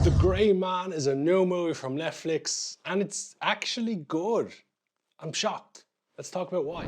The Grey Man is a new movie from Netflix, and it's actually good. I'm shocked. Let's talk about why.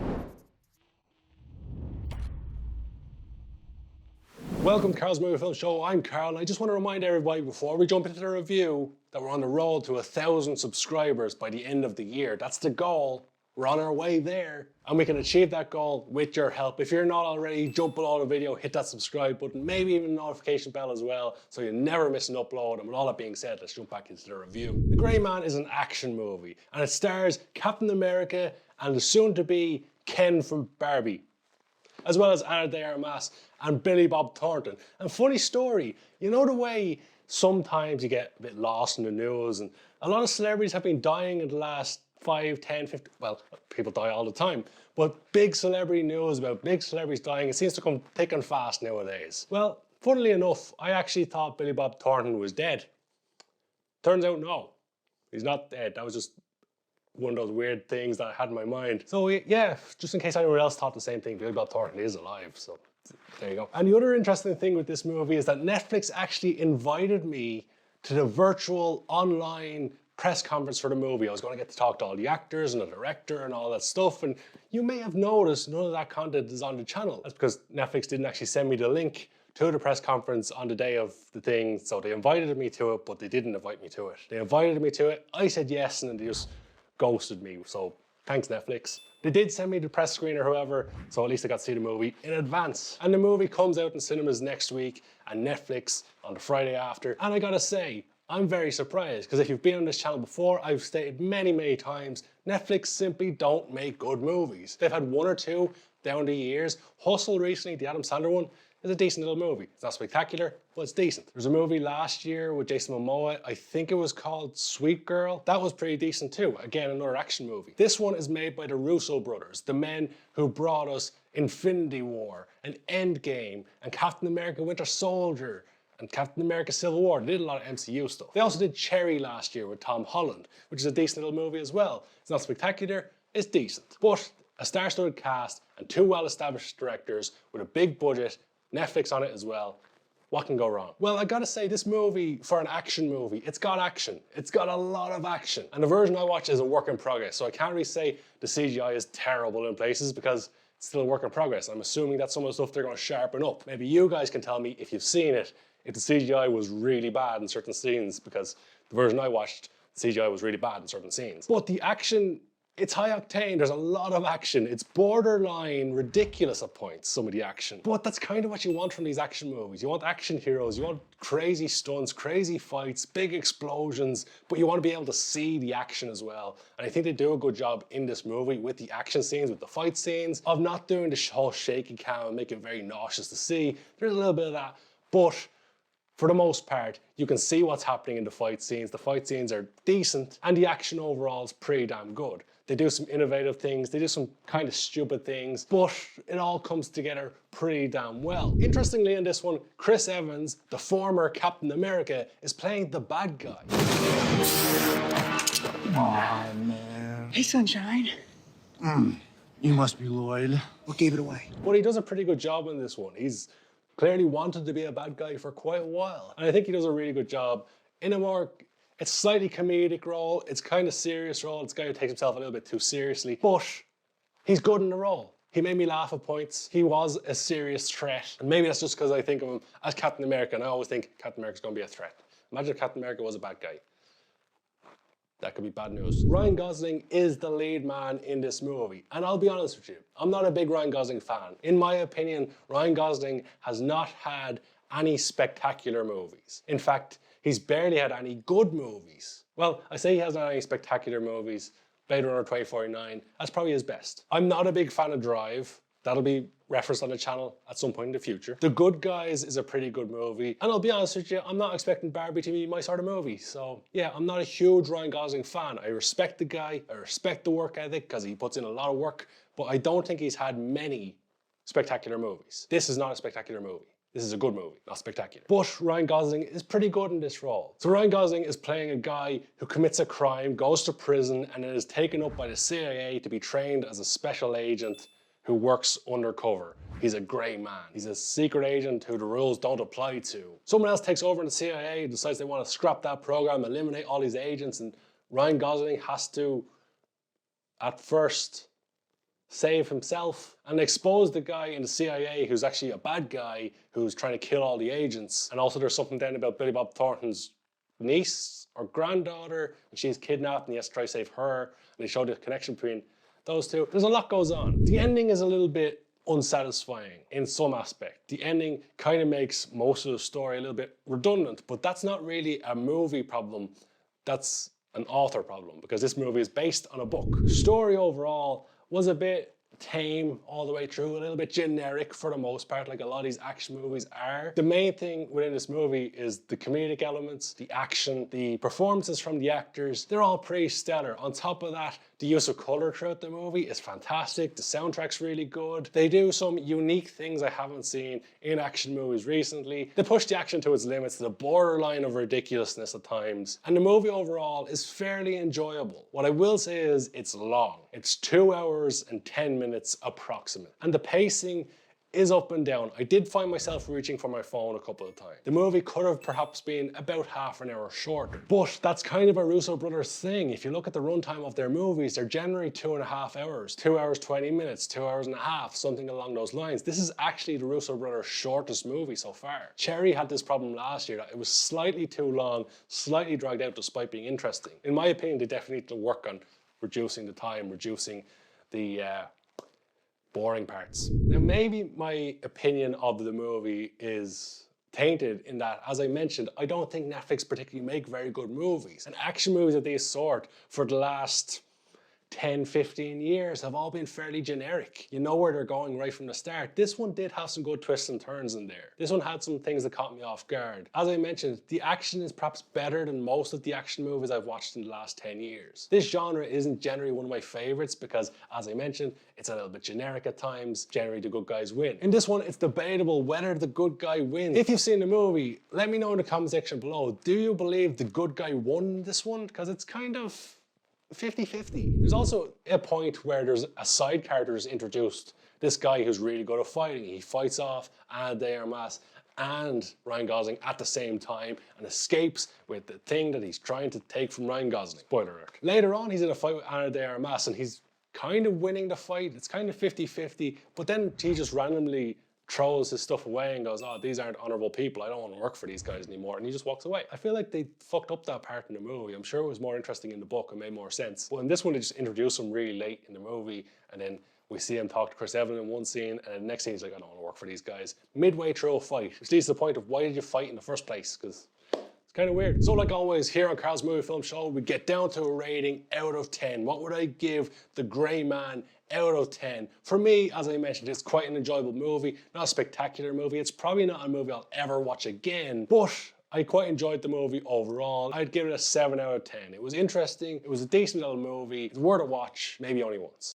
Welcome to Karl's Movie Film Show. I'm Karl, and I just want to remind everybody before we jump into the review that we're on the road to 1,000 subscribers by the end of the year. That's the goal. We're on our way there, and we can achieve that goal with your help. If you're not already, jump below the video, hit that subscribe button, maybe even the notification bell as well, so you never miss an upload. And with all that being said, let's jump back into the review. The Grey Man is an action movie, and it stars Captain America and the soon-to-be Ken from Barbie, as well as Ana de Armas and Billy Bob Thornton. And funny story, you know the way sometimes you get a bit lost in the news, and a lot of celebrities have been dying in the last 5, 10, 50, well, people die all the time, but big celebrity news about big celebrities dying, it seems to come thick and fast nowadays. Well, funnily enough, I actually thought Billy Bob Thornton was dead. Turns out no, he's not dead. That was just one of those weird things that I had in my mind. So yeah, just in case anyone else thought the same thing, Billy Bob Thornton is alive, so there you go. And the other interesting thing with this movie is that Netflix actually invited me to the virtual online press conference for the movie. I was going to get to talk to all the actors and the director and all that stuff, and you may have noticed none of that content is on the channel. That's because Netflix didn't actually send me the link to the press conference on the day of the thing, so they invited me to it, but they didn't invite me to it. They invited me to it, I said yes, and then they just ghosted me, so thanks Netflix. They did send me the press screener, however, so at least I got to see the movie in advance. And the movie comes out in cinemas next week and Netflix on the Friday after. And I gotta say, I'm very surprised, because if you've been on this channel before, I've stated many times, Netflix simply don't make good movies. They've had one or two down the years. Hustle recently, the Adam Sandler one, is a decent little movie. It's not spectacular, but it's decent. There's a movie last year with Jason Momoa, I think it was called Sweet Girl. That was pretty decent too. Again, another action movie. This one is made by the Russo Brothers, the men who brought us Infinity War and Endgame and Captain America Winter Soldier and Captain America Civil War. They did a lot of MCU stuff. They also did Cherry last year with Tom Holland, which is a decent little movie as well. It's not spectacular, it's decent. But a star-studded cast and two well-established directors with a big budget, Netflix on it as well. What can go wrong? Well, I gotta say, this movie, for an action movie, it's got action. It's got a lot of action. And the version I watch is a work in progress, so I can't really say the CGI is terrible in places because it's still a work in progress. I'm assuming that's some of the stuff they're gonna sharpen up. Maybe you guys can tell me, if you've seen it, if the CGI was really bad in certain scenes, because the version I watched, the CGI was really bad in certain scenes. But the action, it's high octane, there's a lot of action. It's borderline ridiculous at points, some of the action. But that's kind of what you want from these action movies. You want action heroes, you want crazy stunts, crazy fights, big explosions, but you want to be able to see the action as well. And I think they do a good job in this movie with the action scenes, with the fight scenes, of not doing the whole shaky cam and make it very nauseous to see. There's a little bit of that, but for the most part, you can see what's happening in the fight scenes. The fight scenes are decent, and the action overall is pretty damn good. They do some innovative things, they do some kind of stupid things, but it all comes together pretty damn well. Interestingly in this one, Chris Evans, the former Captain America, is playing the bad guy. Aw, man. Hey, Sunshine. You must be Lloyd. What gave it away? But he does a pretty good job in this one. He's clearly wanted to be a bad guy for quite a while. And I think he does a really good job in a more, it's slightly comedic role, it's kind of serious role, it's a guy who takes himself a little bit too seriously, but he's good in the role. He made me laugh at points. He was a serious threat. And maybe that's just because I think of him as Captain America, and I always think Captain America's gonna be a threat. Imagine if Captain America was a bad guy. That could be bad news. Ryan Gosling is the lead man in this movie. And I'll be honest with you, I'm not a big Ryan Gosling fan. In my opinion, Ryan Gosling has not had any spectacular movies. In fact, he's barely had any good movies. Well, I say he hasn't had any spectacular movies. Blade Runner 2049, that's probably his best. I'm not a big fan of Drive. That'll be referenced on the channel at some point in the future. The Good Guys is a pretty good movie. And I'll be honest with you, I'm not expecting Barbie to be my sort of movie. So yeah, I'm not a huge Ryan Gosling fan. I respect the guy, I respect the work ethic because he puts in a lot of work, but I don't think he's had many spectacular movies. This is not a spectacular movie. This is a good movie, not spectacular. But Ryan Gosling is pretty good in this role. So Ryan Gosling is playing a guy who commits a crime, goes to prison, and then is taken up by the CIA to be trained as a special agent who works undercover. He's a grey man. He's a secret agent who the rules don't apply to. Someone else takes over in the CIA, decides they want to scrap that program, eliminate all these agents, and Ryan Gosling has to, at first, save himself and expose the guy in the CIA who's actually a bad guy who's trying to kill all the agents. And also there's something down about Billy Bob Thornton's niece or granddaughter, and she's kidnapped and he has to try to save her, and they show the connection between those two. There's a lot goes on. The ending is a little bit unsatisfying in some aspect. The ending kind of makes most of the story a little bit redundant, but that's not really a movie problem. That's an author problem, because this movie is based on a book. The story overall was a bit tame all the way through, a little bit generic for the most part, like a lot of these action movies are. The main thing within this movie is the comedic elements, the action, the performances from the actors. They're all pretty stellar. On top of that, the use of color throughout the movie is fantastic. The soundtrack's really good. They do some unique things I haven't seen in action movies recently. They push the action to its limits, to the borderline of ridiculousness at times. And the movie overall is fairly enjoyable. What I will say is it's long. It's 2 hours and 10 minutes approximate. And the pacing is up and down. I did find myself reaching for my phone a couple of times. The movie could have perhaps been about half an hour shorter, but that's kind of a Russo Brothers thing. If you look at the runtime of their movies, they're generally 2.5 hours, 2 hours 20 minutes, 2 hours and a half, something along those lines. This is actually the Russo Brothers' shortest movie so far. Cherry had this problem last year, that it was slightly too long, slightly dragged out despite being interesting. In my opinion, they definitely need to work on reducing the time, reducing the boring parts. Now, maybe my opinion of the movie is tainted in that, as I mentioned, I don't think Netflix particularly make very good movies. And action movies of this sort for the last 10, 15 years have all been fairly generic. You know where they're going right from the start. This one did have some good twists and turns in there. This one had some things that caught me off guard. As I mentioned, the action is perhaps better than most of the action movies I've watched in the last 10 years. This genre isn't generally one of my favorites because, as I mentioned, it's a little bit generic at times. Generally, the good guys win. In this one, it's debatable whether the good guy wins. If you've seen the movie, let me know in the comment section below. Do you believe the good guy won this one? Because it's kind of 50-50. There's also a point where there's a side character is introduced. This guy who's really good at fighting. He fights off Armas and Ryan Gosling at the same time and escapes with the thing that he's trying to take from Ryan Gosling. Spoiler alert. Later on, he's in a fight with Armas and he's kind of winning the fight. It's kind of 50-50, but then he just randomly throws his stuff away and goes, oh, these aren't honorable people. I don't want to work for these guys anymore. And he just walks away. I feel like they fucked up that part in the movie. I'm sure it was more interesting in the book and made more sense. But in this one, they just introduced him really late in the movie. And then we see him talk to Chris Evans in one scene. And then the next scene, he's like, I don't want to work for these guys. Midway through a fight, which leads to the point of why did you fight in the first place? Because it's kind of weird. So like always, here on Karl's Movie Film Show, we get down to a rating out of 10. What would I give The Grey Man out of 10? For me, as I mentioned, it's quite an enjoyable movie. Not a spectacular movie. It's probably not a movie I'll ever watch again, but I quite enjoyed the movie overall. I'd give it a 7 out of 10. It was interesting. It was a decent little movie. It's worth a watch, maybe only once.